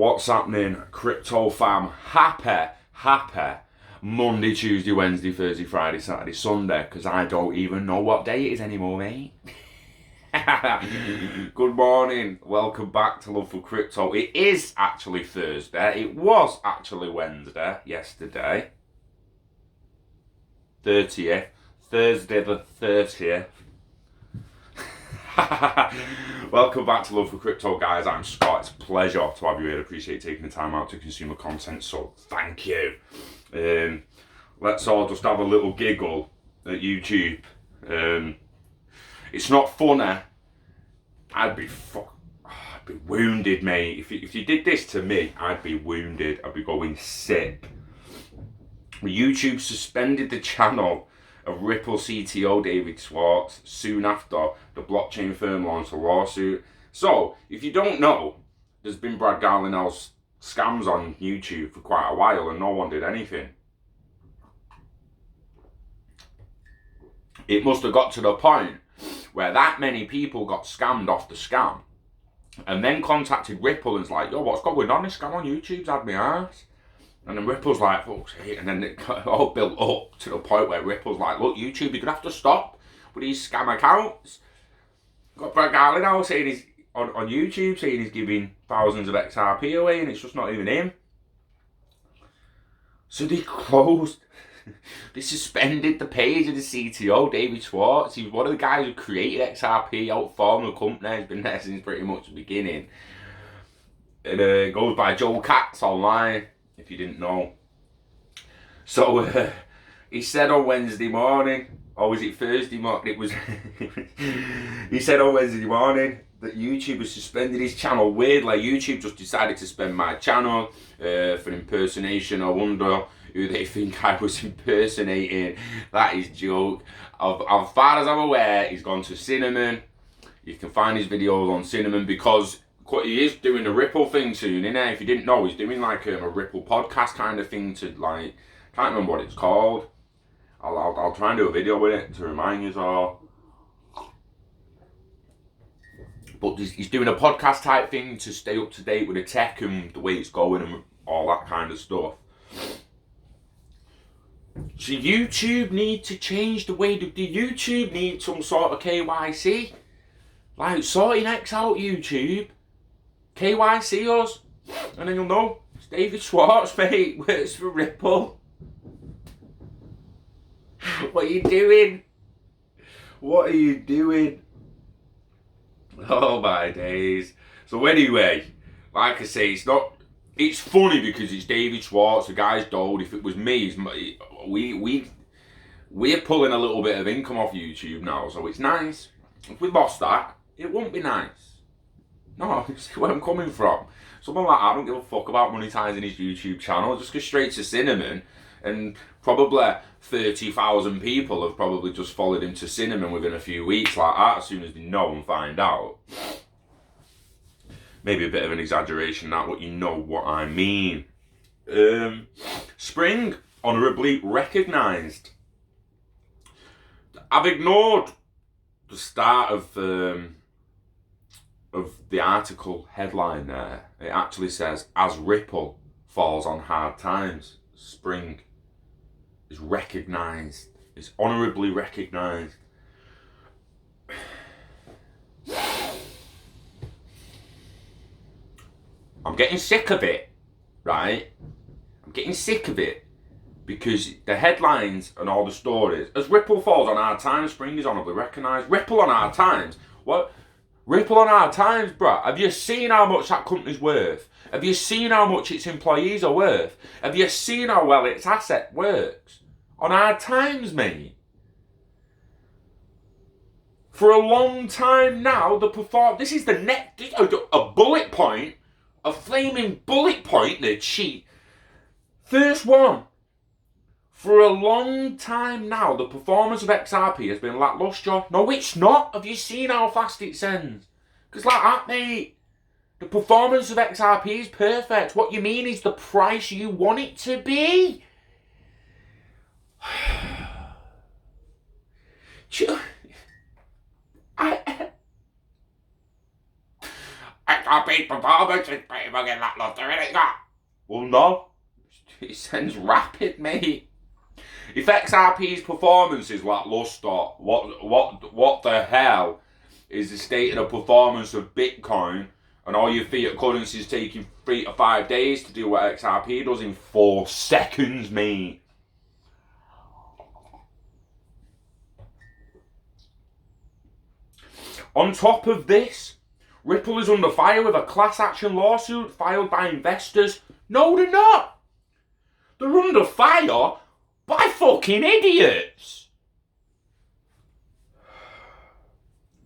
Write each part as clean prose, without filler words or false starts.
What's happening, crypto fam? Happy Monday, Tuesday, Wednesday, Thursday, Friday, Saturday, Sunday, because I don't even know what day it is anymore, mate. Good morning, welcome back to Love for Crypto. It is actually Thursday. It was actually Wednesday yesterday. 30th. Thursday the 30th. Welcome back to Love for Crypto, guys. I'm Scott. It's a pleasure to have you here. I appreciate taking the time out to consume the content, so thank you. Let's all just have a little giggle at YouTube. It's not funny. I'd be wounded, mate. If you did this to me, I'd be wounded. I'd be going sick. YouTube suspended the channel of Ripple CTO David Schwartz soon after the blockchain firm launched a lawsuit. So, if you don't know, there's been Brad Garlinow's scams on YouTube for quite a while and no one did anything. It must have got to the point where that many people got scammed off the scam and then contacted Ripple and was like, yo, what's going on? This scam on YouTube's had me ass. And then Ripple's like, fuck's sake. And then it all built up to the point where Ripple's like, look, YouTube, you're going to have to stop with these scam accounts. Got Brad Garlinow saying he's on YouTube saying he's giving thousands of XRP away and it's just not even him. So they they suspended the page of the CTO, David Schwartz. He was one of the guys who created XRP, outformed the company. He's been there since pretty much the beginning. It goes by Joe Katz online, if you didn't know. So he said on Wednesday morning, or was it Thursday morning? It was. He said on Wednesday morning that YouTube has suspended his channel. Weirdly, YouTube just decided to suspend my channel for impersonation. I wonder who they think I was impersonating. That is joke. As far as I'm aware, he's gone to Cinnamon. You can find his videos on Cinnamon because he is doing a Ripple thing soon, innit? If you didn't know, he's doing like a Ripple podcast kind of thing to like, can't remember what it's called. I'll try and do a video with it to remind you all. But he's doing a podcast type thing to stay up to date with the tech and the way it's going and all that kind of stuff. So YouTube need to change the way the YouTube need some sort of KYC. Like sorting X out YouTube. KYC us, and then you'll know it's David Schwartz, mate, works for Ripple. What are you doing? What are you doing? Oh my days. So anyway, like I say, it's funny because it's David Schwartz, the guy's dulled. If it was me, we're pulling a little bit of income off YouTube now, so it's nice. If we lost that, it won't be nice. No, see where I'm coming from. Someone like I don't give a fuck about monetizing his YouTube channel. Just go straight to Cinnamon, and probably 30,000 people have probably just followed him to Cinnamon within a few weeks like that, as soon as they know and find out. Maybe a bit of an exaggeration that, but you know what I mean. Spring, honourably recognised. I've ignored the start of the article headline there. It actually says, as Ripple falls on hard times, Spring is recognised, is honourably recognised. I'm getting sick of it, right? I'm getting sick of it because the headlines and all the stories, as Ripple falls on hard times, Spring is honourably recognised. Ripple on hard times? What? Ripple on hard times, bruh. Have you seen how much that company's worth? Have you seen how much its employees are worth? Have you seen how well its asset works? On hard times, mate. For a long time now, this is a bullet point, a flaming bullet point, the cheat. First one. For a long time now, the performance of XRP has been lackluster. No, it's not. Have you seen how fast it sends? Because like that, mate. The performance of XRP is perfect. What you mean is the price you want it to be. XRP's performance is pretty fucking lackluster, isn't it? Well, no. It sends rapid, mate. If XRP's performance is lackluster, what the hell is the state of the performance of Bitcoin and all your fiat currencies taking 3 to 5 days to do what XRP does in 4 seconds, mate? On top of this, Ripple is under fire with a class action lawsuit filed by investors. No, they're not. They're under fire by fucking idiots.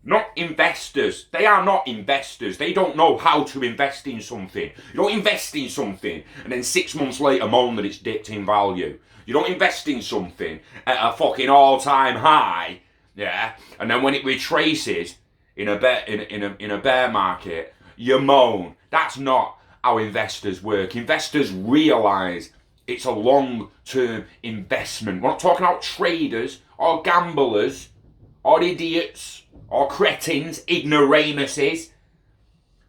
Not investors. They are not investors. They don't know how to invest in something. You don't invest in something and then 6 months later moan that it's dipped in value. You don't invest in something at a fucking all-time high, yeah, and then when it retraces in a bear market, you moan. That's not how investors work. Investors realise it's a long-term investment. We're not talking about traders or gamblers or idiots or cretins, ignoramuses.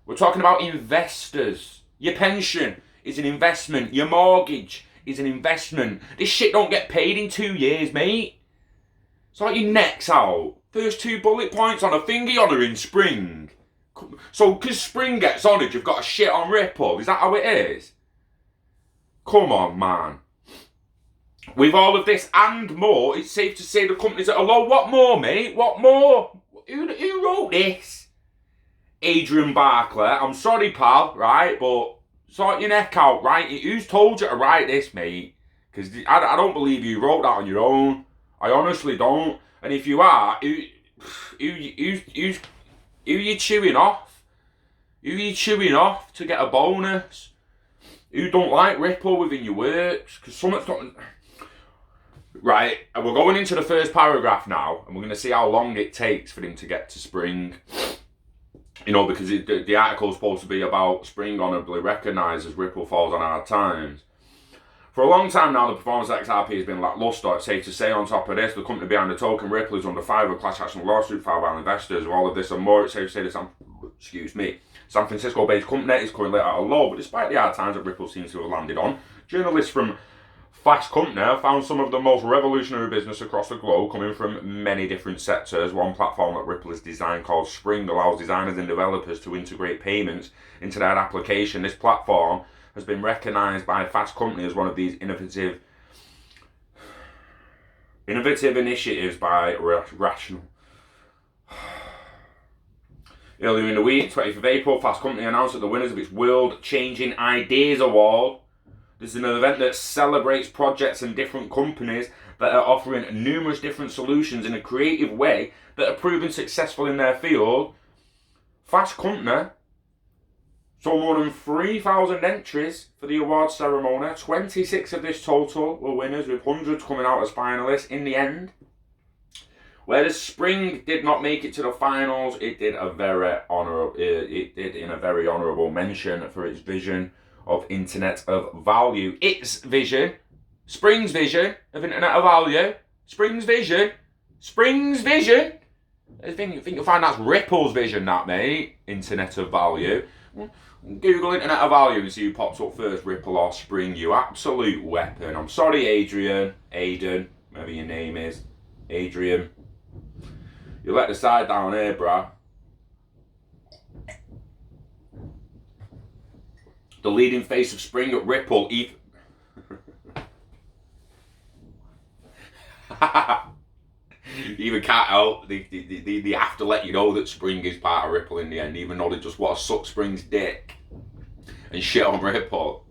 We're talking about investors. Your pension is an investment. Your mortgage is an investment. This shit don't get paid in 2 years, mate. It's like your neck's out. First 2 bullet points on a thingy honouring Spring. So, because Spring gets honoured, you've got to shit on Ripple. Is that how it is? Come on, man. With all of this and more, it's safe to say the companies that are low. What more, mate? What more? Who wrote this? Adrian Barclay. I'm sorry, pal, right? But sort your neck out, right? Who's told you to write this, mate? Because I don't believe you wrote that on your own. I honestly don't. And if you are, who you chewing off? Who you chewing off to get a bonus? Who don't like Ripple within your works? Because something's not... Right, and we're going into the first paragraph now, and we're going to see how long it takes for him to get to Spring. You know, because the article's supposed to be about Spring honourably recognised as Ripple falls on hard times. For a long time now, the performance of XRP has been lackluster. It's safe to say, on top of this, the company behind the token, Ripple, is under fire with a class action lawsuit filed by investors. With all of this and more, it's safe to say that San Francisco-based company is currently at a low, but despite the hard times that Ripple seems to have landed on, journalists from Fast Company found some of the most revolutionary business across the globe coming from many different sectors. One platform that Ripple has designed, called Spring, allows designers and developers to integrate payments into their application. This platform has been recognised by Fast Company as one of these innovative initiatives by Rational. Earlier in the week, 20th of April, Fast Company announced that the winners of its World Changing Ideas Award. This is an event that celebrates projects and different companies that are offering numerous different solutions in a creative way that are proven successful in their field. Fast Company saw more than 3,000 entries for the award ceremony. 26 of this total were winners, with hundreds coming out as finalists in the end. Whereas Spring did not make it to the finals, it did in a very honourable mention for its vision of Internet of Value. Its vision, Spring's vision of Internet of Value, Spring's vision. I think you'll find that's Ripple's vision, that, mate. Internet of Value. Google Internet of Value and see who pops up first, Ripple or Spring, you absolute weapon. I'm sorry, Aiden, whatever your name is, Adrian. You let the side down here, bruh. The leading face of Spring at Ripple, even can't help. They have to let you know that Spring is part of Ripple in the end, even though they just want to suck Spring's dick and shit on Ripple.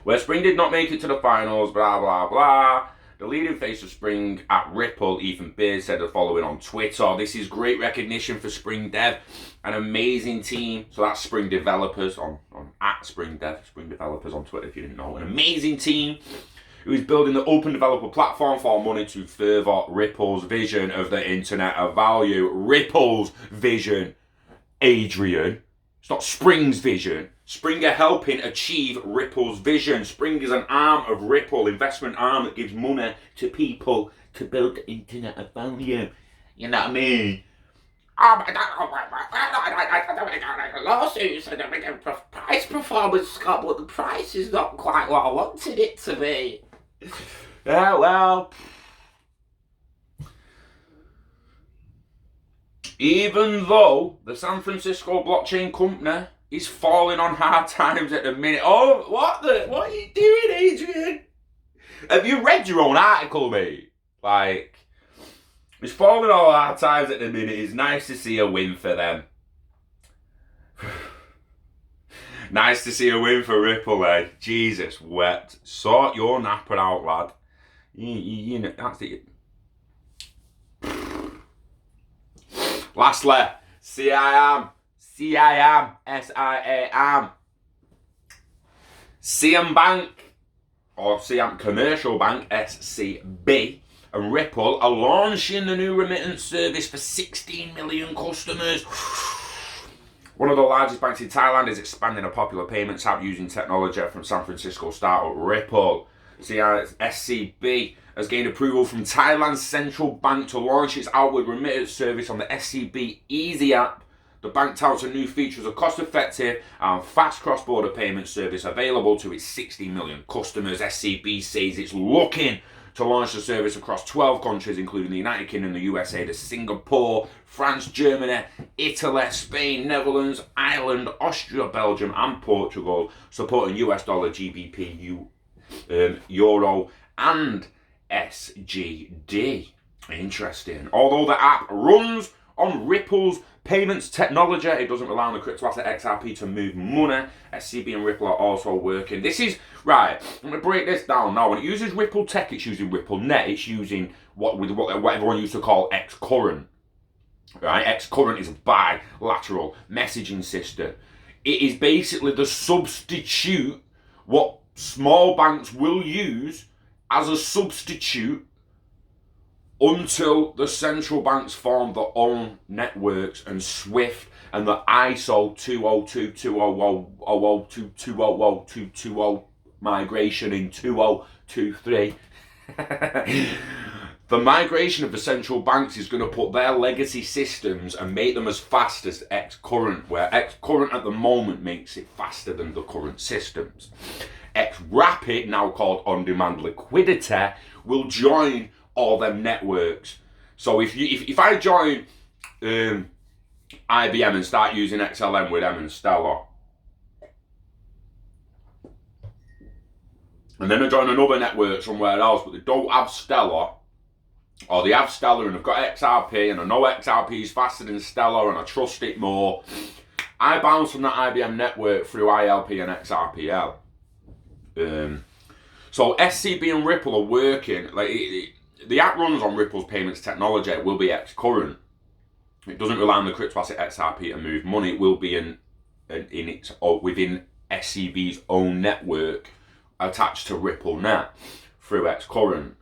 Where Spring did not make it to the finals, blah blah blah. The leading face of Spring at Ripple, Ethan Beard, said the following on Twitter: "This is great recognition for Spring Dev, an amazing team." So that's Spring Developers on at Spring Dev, Spring Developers on Twitter if you didn't know. An amazing team who is building the open developer platform for money to further Ripple's vision of the Internet of Value. Ripple's vision, Adrian. It's not Spring's vision. Spring are helping achieve Ripple's vision. Spring is an arm of Ripple, investment arm that gives money to people to build the Internet of Value. You know what I mean? Oh my God, lawsuits and price performance, Scott, but the price is not quite what I wanted it to be. Yeah, well, even though the San Francisco blockchain company is falling on hard times at the minute. Oh, what are you doing, Adrian? Have you read your own article, mate? Like, it's falling on hard times at the minute. It's nice to see a win for them. Nice to see a win for Ripple, eh? Jesus wept. Sort your napper out, lad. You know, that's it. Lastly, CIM, SIAM. CM Bank, or CM Commercial Bank, SCB, and Ripple are launching the new remittance service for 16 million customers. One of the largest banks in Thailand is expanding a popular payments app using technology from San Francisco startup Ripple. SCB has gained approval from Thailand's central bank to launch its outward remittance service on the SCB Easy app. The bank touts a new feature as a cost-effective and fast cross-border payment service available to its 60 million customers. SCB says it's looking to launch the service across 12 countries, including the United Kingdom, the USA, Singapore, France, Germany, Italy, Spain, Netherlands, Ireland, Austria, Belgium, and Portugal, supporting US dollar, GBP, Euro, and SGD. Interesting. Although the app runs on Ripple's payments technology, it doesn't rely on the crypto asset XRP to move money. SCB and Ripple are also working. This is, right, I'm going to break this down now. When it uses Ripple Tech, it's using Ripple Net. It's using what everyone used to call X-Current. Right? X-Current is a bilateral messaging system. It is basically the substitute, what small banks will use as a substitute until the central banks form their own networks, and SWIFT and the ISO 202.200.220 migration in 2023. The migration of the central banks is going to put their legacy systems and make them as fast as X-Current, where X-Current at the moment makes it faster than the current systems. X-Rapid, now called On-Demand Liquidity, will join all them networks. So if I join IBM and start using XLM with them and Stellar, and then I join another network somewhere else, but they don't have Stellar, or they have Stellar and they've got XRP, and I know XRP is faster than Stellar and I trust it more, I bounce from that IBM network through ILP and XRPL. So SCB and Ripple are working, like the app runs on Ripple's payments technology. It will be X-Current. It doesn't rely on the crypto asset XRP to move money. It will be within SCB's own network attached to Ripple Net through X-Current.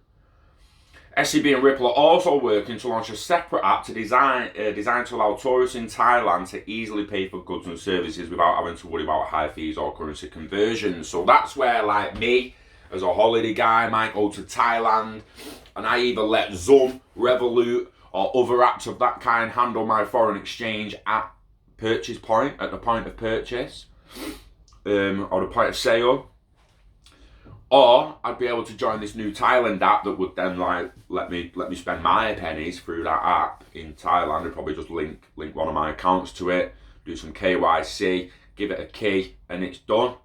SCB and Ripple are also working to launch a separate app designed to allow tourists in Thailand to easily pay for goods and services without having to worry about high fees or currency conversions. So that's where, like me, as a holiday guy, might go to Thailand, and I either let Zoom, Revolut, or other apps of that kind handle my foreign exchange at purchase point, at the point of purchase, or the point of sale. Or I'd be able to join this new Thailand app that would then like let me spend my pennies through that app in Thailand. I'd probably just link one of my accounts to it, do some KYC, give it a key, and it's done.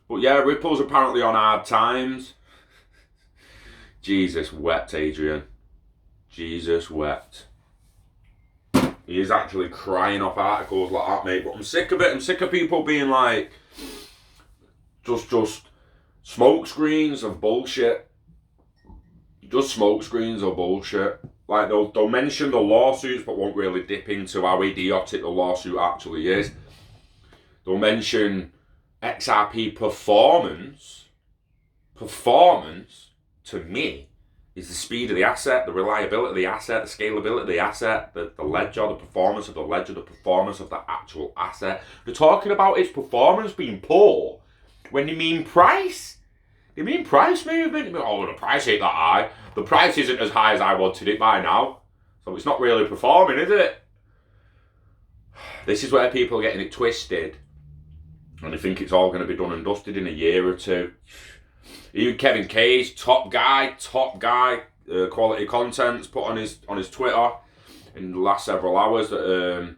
But yeah, Ripple's apparently on hard times. Jesus wept, Adrian. Jesus wept. He is actually crying off articles like that, mate. But I'm sick of it. I'm sick of people being like, just smoke screens of bullshit. Just smoke screens of bullshit. Like they'll mention the lawsuits, but won't really dip into how idiotic the lawsuit actually is. They'll mention XRP performance. Performance, to me, is the speed of the asset, the reliability of the asset, the scalability of the asset, the ledger, the performance of the ledger, the performance of the actual asset. They're talking about its performance being poor when they mean price. They mean price movement. Oh, the price ain't that high. The price isn't as high as I wanted it by now. So it's not really performing, is it? This is where people are getting it twisted. And they think it's all going to be done and dusted in a year or two. Even Kevin Cage, top guy, quality content's put on his Twitter in the last several hours that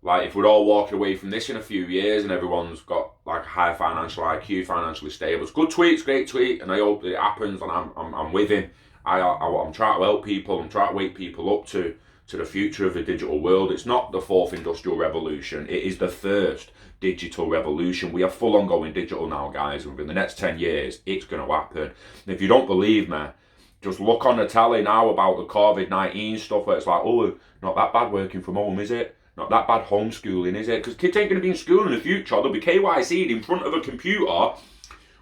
like if we're all walking away from this in a few years and everyone's got like a high financial IQ, financially stable. It's good tweets, great tweet, and I hope it happens. And I'm with him. I'm trying to help people. I'm trying to wake people up to the future of the digital world. It's not the fourth industrial revolution. It is the first digital revolution. We are full on going digital now, guys. Within the next 10 years, it's going to happen. And if you don't believe me, just look on the telly now about the COVID-19 stuff where it's like, oh, not that bad working from home, is it? Not that bad homeschooling, is it? Because kids ain't going to be in school in the future. They'll be KYC'd in front of a computer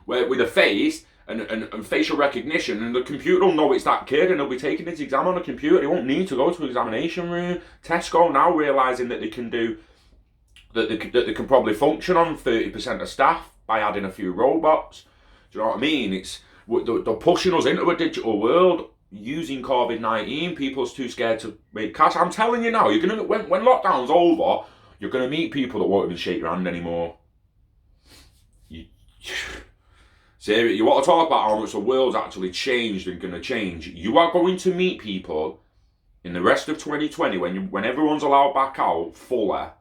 with a face and facial recognition, and the computer will know it's that kid, and they'll be taking his exam on a computer. They won't need to go to an examination room. Tesco now realising that they can do, that they can probably function on 30% of staff by adding a few robots. Do you know what I mean? They're pushing us into a digital world using COVID-19. People's too scared to make cash. I'm telling you now, you're gonna when lockdown's over, you're gonna meet people that won't even shake your hand anymore. You want to talk about how much the world's actually changed and going to change. You are going to meet people in the rest of 2020 when everyone's allowed back out fully. I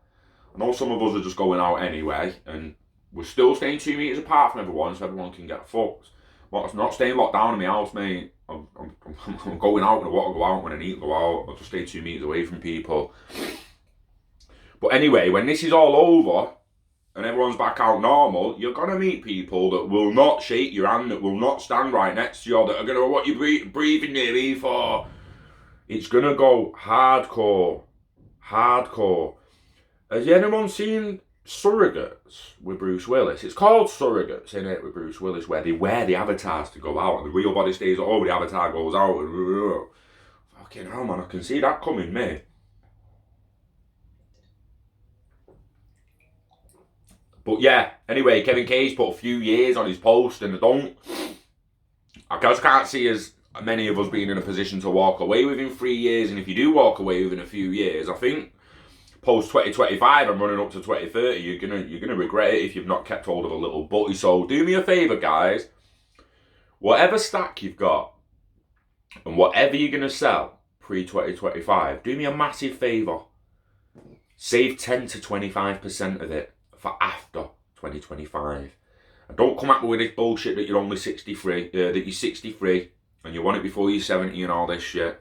know some of us are just going out anyway, and we're still staying 2 meters apart from everyone so everyone can get fucked. But I'm not staying locked down in my house, mate. I'm going out when I want to go out, when I need to go out. I'll just stay 2 meters away from people. But anyway, when this is all over and everyone's back out normal, you're going to meet people that will not shake your hand, that will not stand right next to you, that are going to, what you breathing near me for? It's going to go hardcore. Hardcore. Has anyone seen Surrogates with Bruce Willis? It's called Surrogates, isn't it, with Bruce Willis, where they wear the avatars to go out, and the real body stays at home, the avatar goes out. And, fucking hell, man, I can see that coming, mate. But yeah, anyway, Kevin Cage put a few years on his post, and I just can't see as many of us being in a position to walk away within 3 years. And if you do walk away within a few years, I think post 2025 and running up to 2030, you're gonna regret it if you've not kept hold of a little butty. So do me a favour, guys. Whatever stack you've got and whatever you're gonna sell pre-2025, do me a massive favour. Save 10 to 25% of it for after 2025. And don't come at me with this bullshit that you're only 63, that you're 63 and you want it before you're 70 and all this shit.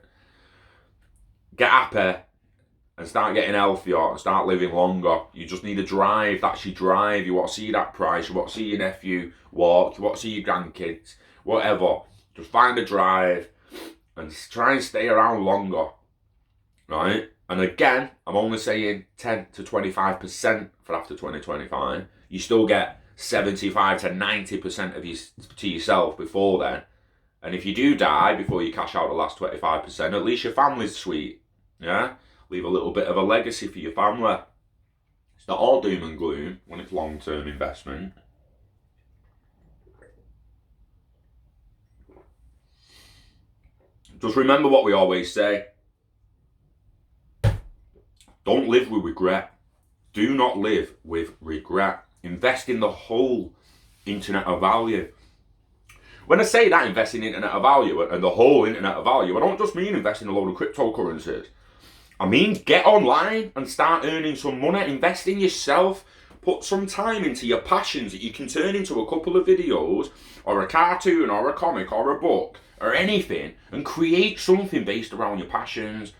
Get happy and start getting healthier and start living longer. You just need a drive. That's your drive. You want to see that price. You want to see your nephew walk. You want to see your grandkids. Whatever. Just find a drive and try and stay around longer. Right? And again, I'm only saying 10 to 25% for after 2025. You still get 75 to 90% of to yourself before then. And if you do die before you cash out the last 25%, at least your family's sweet. Yeah? Leave a little bit of a legacy for your family. It's not all doom and gloom when it's long-term investment. Just remember what we always say. Don't live with regret. Do not live with regret. Invest in the whole internet of value. When I say that, invest in internet of value and the whole internet of value, I don't just mean invest in a load of cryptocurrencies. I mean get online and start earning some money. Invest in yourself. Put some time into your passions that you can turn into a couple of videos or a cartoon or a comic or a book or anything and create something based around your passions.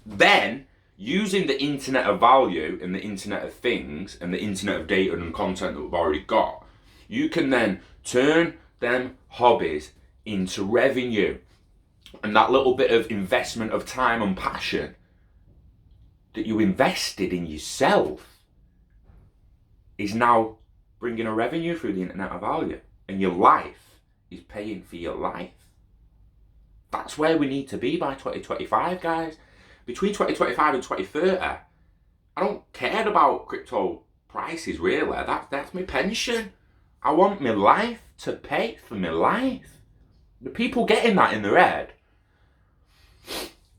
Then, using the internet of value and the internet of things and the internet of data and content that we've already got, you can then turn them hobbies into revenue. And that little bit of investment of time and passion that you invested in yourself is now bringing a revenue through the internet of value. And your life is paying for your life. That's where we need to be by 2025, guys. Between 2025 and 2030, I don't care about crypto prices, really. That's my pension. I want my life to pay for my life. The people getting that in their head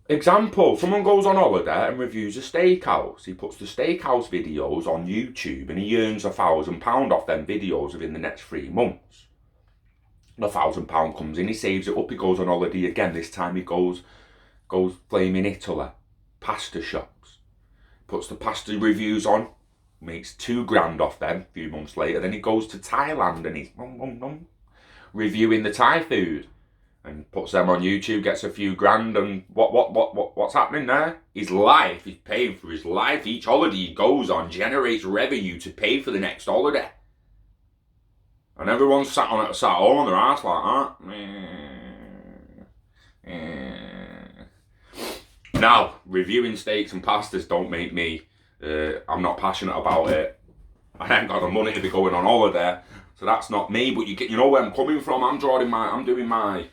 Example, someone goes on holiday and reviews a steakhouse. He puts the steakhouse videos on YouTube and he earns £1,000 off them videos within the next 3 months. The £1,000 comes in, he saves it up, he goes on holiday again. This time he goes flaming Italy, pasta shops. Puts the pasta reviews on, makes £2,000 off them a few months later. Then he goes to Thailand and he's reviewing the Thai food. And puts them on YouTube, gets a few grand, and what's happening there? His life, he's paying for his life. Each holiday he goes on generates revenue to pay for the next holiday. And everyone's sat home on their ass like that. Now, reviewing steaks and pastas don't make me, I'm not passionate about it. I ain't got the money to be going on holiday, so that's not me. But you know where I'm coming from. I'm doing my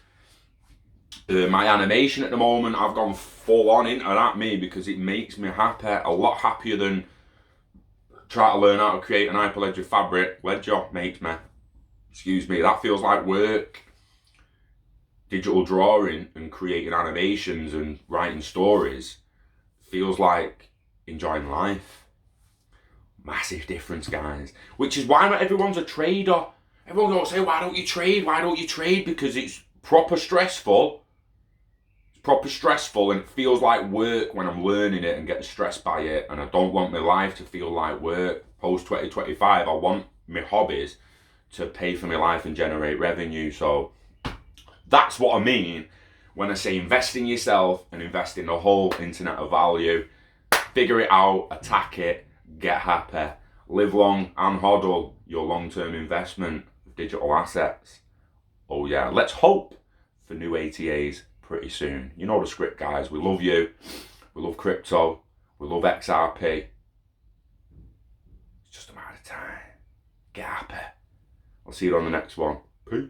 animation at the moment. I've gone full on into that, because it makes me happy, a lot happier than try to learn how to create an Hyperledger fabric. Ledger makes me, that feels like work. Digital drawing and creating animations and writing stories feels like enjoying life. Massive difference, guys. Which is why not everyone's a trader. Everyone don't say, why don't you trade? Because it's proper stressful. And it feels like work when I'm learning it and getting stressed by it, and I don't want my life to feel like work. Post 2025, I want my hobbies to pay for my life and generate revenue. So that's what I mean when I say invest in yourself and invest in the whole internet of value. Figure it out, attack it, get happy, live long and hodl your long-term investment of digital assets. Oh yeah, let's hope for new ATAs pretty soon. You know the script, guys. We love you. We love crypto. We love XRP. It's just a matter of time. Get happy. I'll see you on the next one. Peace.